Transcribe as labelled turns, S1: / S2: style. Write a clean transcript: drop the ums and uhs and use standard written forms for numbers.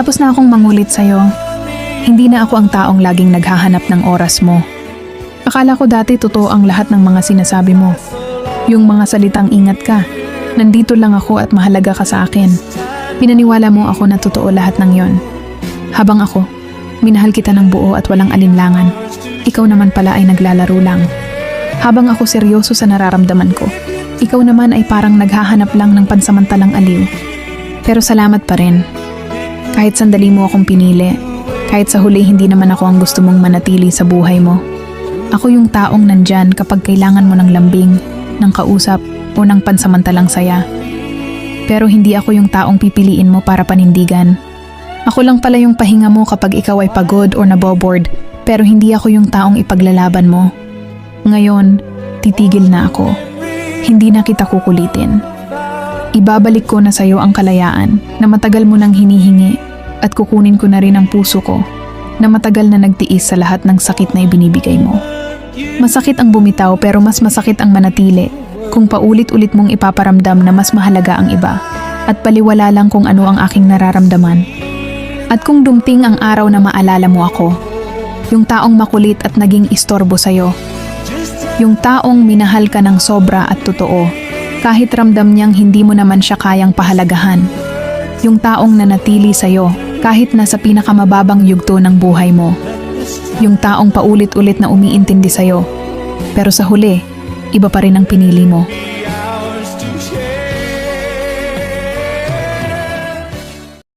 S1: Tapos na akong mangulit sa'yo. Hindi na ako ang taong laging naghahanap ng oras mo. Akala ko dati totoo ang lahat ng mga sinasabi mo. Yung mga salitang ingat ka, nandito lang ako at mahalaga ka sa akin. Pinaniwala mo ako na totoo lahat ng yon. Habang ako, minahal kita ng buo at walang alinlangan. Ikaw naman pala ay naglalaro lang. Habang ako seryoso sa nararamdaman ko, ikaw naman ay parang naghahanap lang ng pansamantalang aliw. Pero salamat pa rin. Kahit sandali mo akong pinili, kahit sa huli hindi naman ako ang gusto mong manatili sa buhay mo. Ako yung taong nandyan kapag kailangan mo ng lambing, ng kausap o ng pansamantalang saya. Pero hindi ako yung taong pipiliin mo para panindigan. Ako lang pala yung pahinga mo kapag ikaw ay pagod o naboboard, pero hindi ako yung taong ipaglalaban mo. Ngayon, titigil na ako. Hindi na kita kukulitin. Ibabalik ko na sa'yo ang kalayaan na matagal mo nang hinihingi at kukunin ko na rin ang puso ko na matagal na nagtiis sa lahat ng sakit na ibinibigay mo. Masakit ang bumitaw pero mas masakit ang manatili kung paulit-ulit mong ipaparamdam na mas mahalaga ang iba at paliwala lang kung ano ang aking nararamdaman. At kung dumting ang araw na maalala mo ako, yung taong makulit at naging istorbo sa'yo, yung taong minahal ka ng sobra at totoo, kahit ramdam niyang hindi mo naman siya kayang pahalagahan, yung taong nanatili sa'yo kahit nasa pinakamababang yugto ng buhay mo, yung taong paulit-ulit na umiintindi sa'yo, pero sa huli, iba pa rin ang pinili mo.